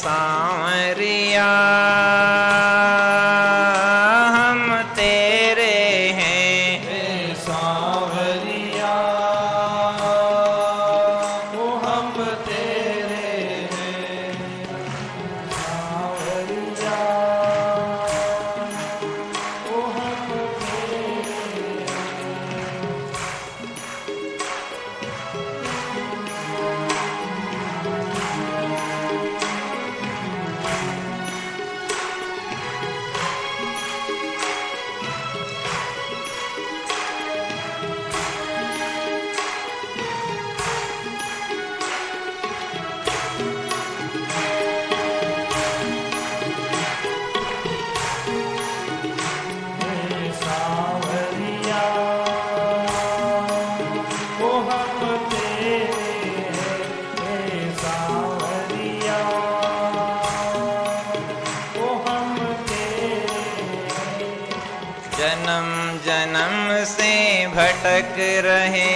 सांवरिया हम तेरे हैं। हे सांवरिया वो हम तेरे हैं। सांवरिया वो हम तेरे सांवरिया वो हम तेरे हैं। हे सांवरिया वो हम तेरे हैं। जन्म जन्म से भटक रहे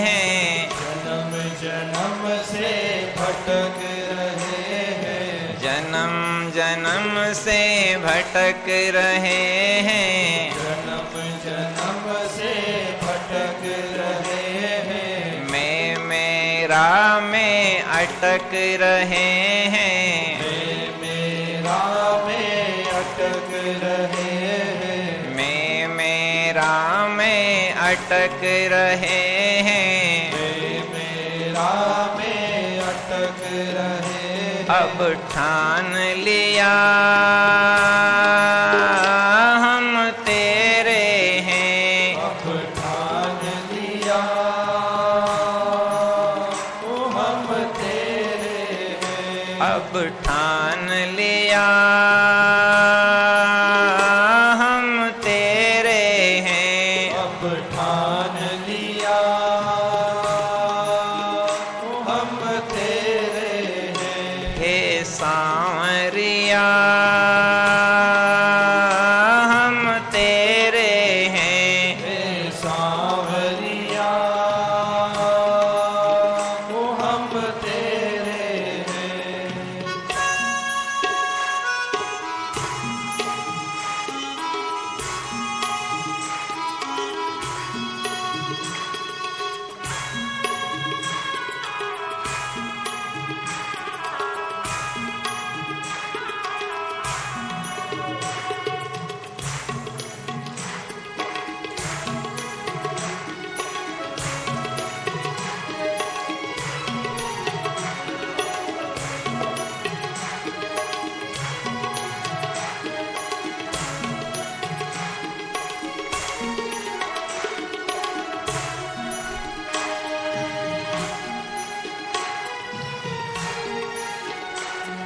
हैं। जन्म जन्म से भटक रहे हैं। जन्म जन्म से भटक रहे हैं। जन्म जन्म से भटक रहे हैं। मैं मेरा में अटक रहे हैं। मेरा में अटक रहे हैं। मैं मेरा में अटक रहे हैं। मेरा में अटक रहे हैं। अब ठान लिया हम तेरे हैं। अब ठान लिया वो हम तेरे हैं। अब ठान लिया हम तेरे हैं। अब ठान लिया वो हम तेरे हैं। हे सांवरिया हम तेरे हैं। हे सांवरिया वो हम तेरे हैं।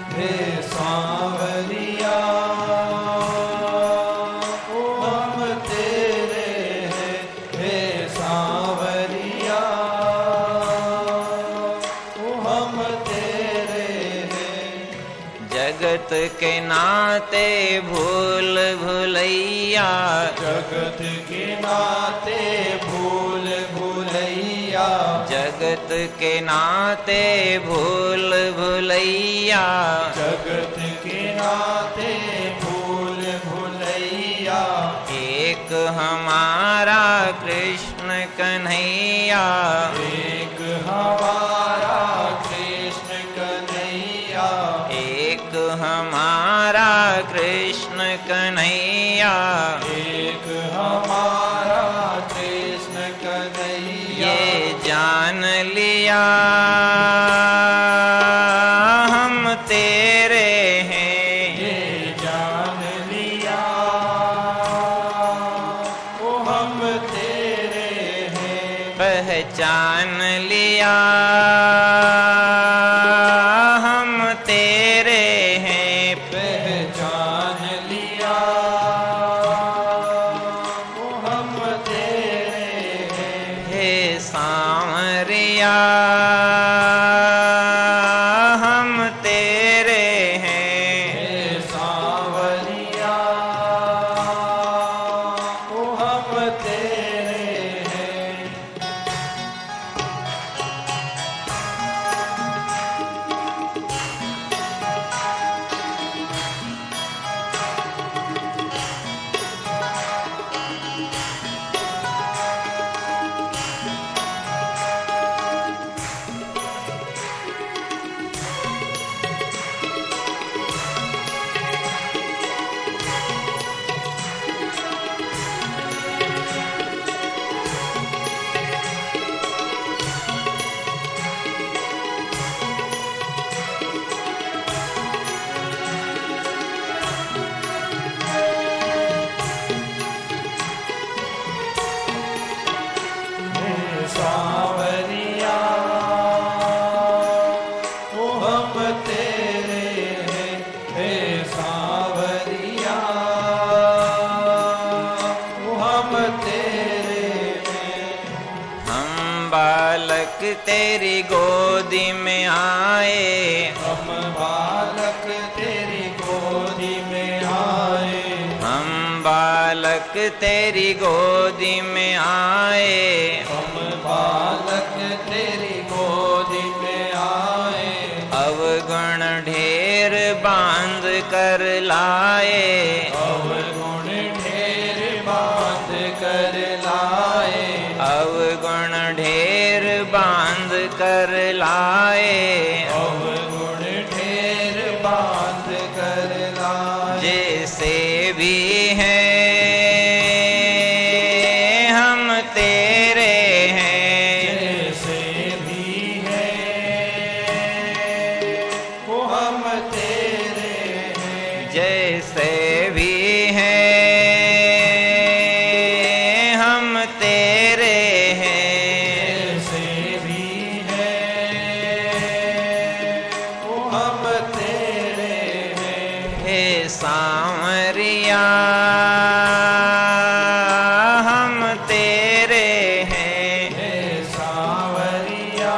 हे सांवरिया वो हम तेरे हैं। हे सांवरिया वो हम तेरे हैं। जगत के नाते भूल भुलैया। जगत के नाते भूल भुलैया। जगत के नाते भूल भुलैया। जगत के नाते भूल भुलैया। एक हमारा कृष्ण कन्हैया। एक हमारा कृष्ण कन्हैया। एक हमारा कृष्ण कन्हैया। एक हमारा कृष्ण कन्हैया। ये जान लिया हम तेरे हैं। ये जान लिया वो हम तेरे हैं। पहचान लिया हम तेरे हैं। पहचान लिया वो हम तेरे हैं। हे सांवरिया हम तेरे हैं। हे सांवरिया वो हम तेरे हैं। बालक तेरी गोदी में आए, हम बालक तेरी गोदी में आए, हम बालक तेरी गोदी में आए, हम बालक तेरी गोदी में आए, अवगुण ढेर बांध कर लाए, अवगुण ढेर बांध कर लाए, अवगुण ढेर बांध कर लाए, अवगुण ढेर बांध कर लाए, जैसे भी हैं हम तेरे हैं, जैसे भी है वो हम तेरे हैं, जैसे भी हैं हम तेरे हैं, जैसे भी है वो हम तेरे हैं, हे सांवरिया हम तेरे हैं, हे सांवरिया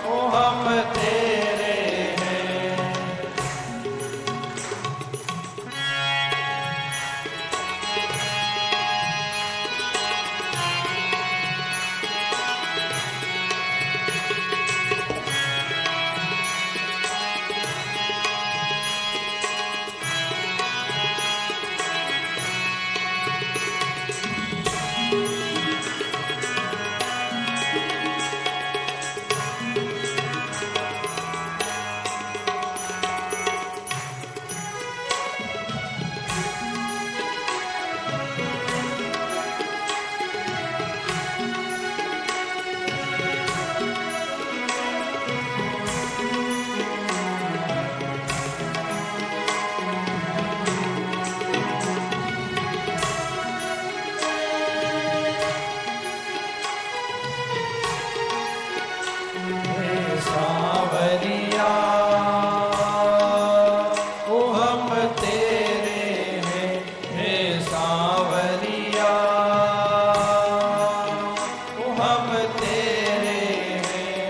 वो हम तेरे हैं। सांवरिया ओ हम तेरे हैं, हे सांवरिया ओ हम तेरे हैं,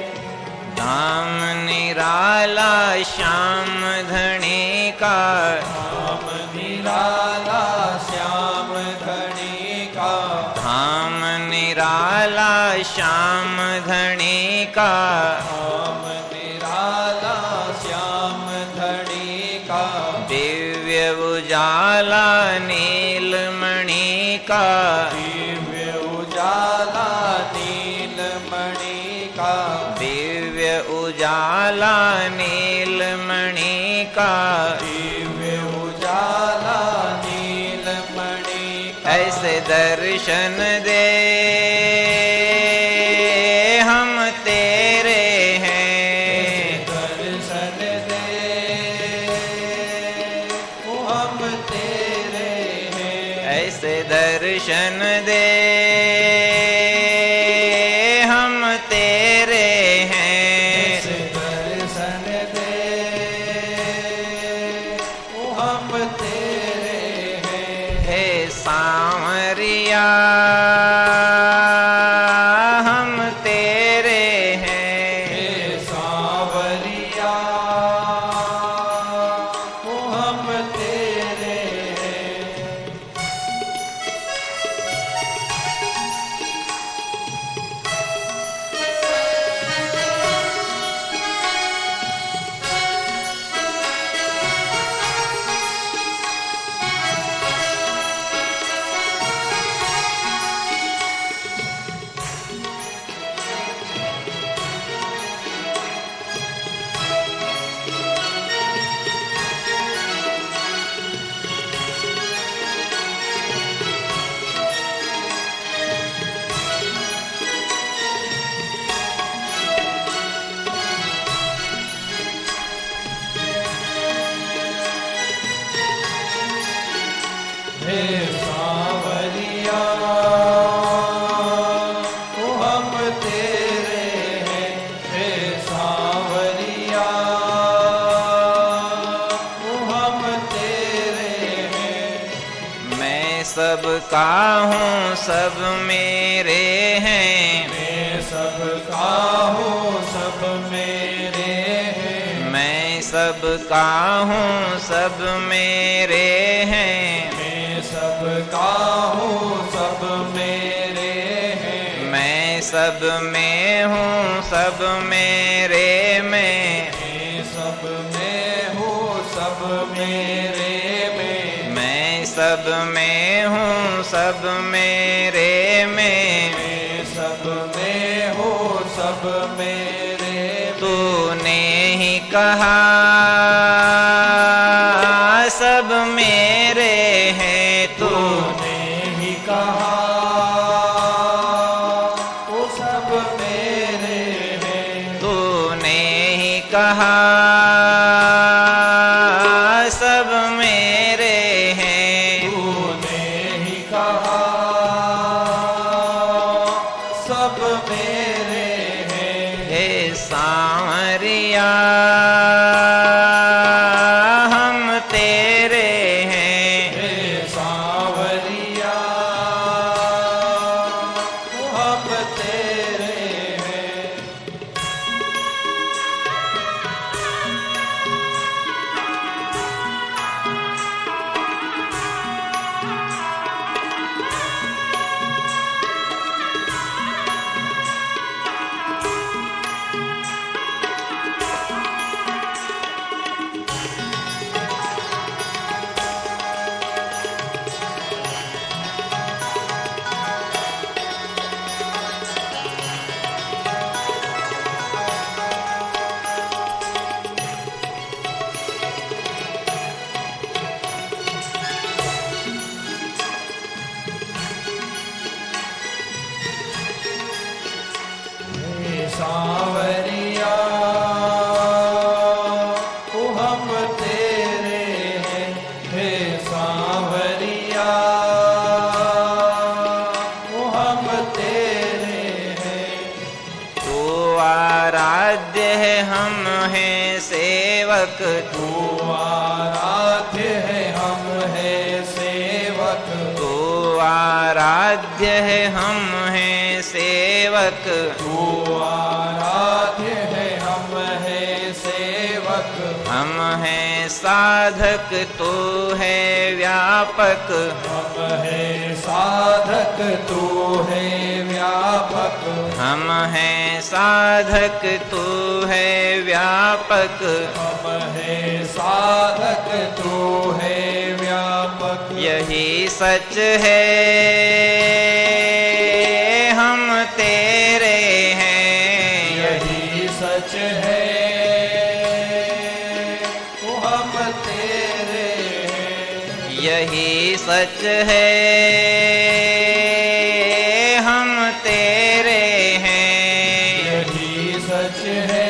धाम निराला श्याम धनी का, धाम निराला श्याम धनी का, धाम निराला श्याम धनी का, धाम निराला श्याम धनी का, दिव्य उजाला नीलमणि का, दिव्य उजाला नीलमणि का, दिव्य उजाला नीलमणि का, दिव्य उजाला नीलमणि का, ऐसे दर्शन दे हम तेरे हैं, दर्शन दे वो हम तेरे हैं, ऐसे दर्शन दे हम तेरे हैं, ऐसे दर्शन दे वो हम तेरे हैं, हे सांवरिया हम तेरे हैं, हे सांवरिया वो हम तेरे हैं। हे सांवरिया ओ हम तेरे हैं, हे सांवरिया ओ हम तेरे हैं। मैं सबका हूँ सब मेरे हैं, हूँ सब मेरे हैं, मैं सबका हूँ सब मेरे हैं, मैं सबका हूँ सब मेरे हैं, मैं सब में हूँ सब मेरे में, मैं सब में हूँ सब मेरे में, मैं सब में हूँ सब मेरे में, मैं सब में हूँ सब मेरे में। तूने ही कहा सब मेरे हैं, तूने ही कहा वो सब मेरे हैं, तूने ही कहा सब मेरे हैं, तूने ही कहा सब मेरे हैं। हे सांवरिया हम तेरे हैं, हे सांवरिया हम तेरे हैं, हे सांवरिया ओ हम तेरे हैं, हे सांवरिया ओ हम तेरे हैं, तू आराध्य है हम हैं सेवक, तू आराध्य है हम है सेवक, तू आराध्य है हम हैं सेवक, तू आराध्य है हम है सेवक, हम हैं साधक तू है व्यापक, हम है साधक तू है व्यापक, हम हैं साधक तू है व्यापक, हम है साधक तू है व्यापक। यही सच है हम तेरे हैं, यही सच है वो हम तेरे हैं, यही सच है हम तेरे हैं, यही सच है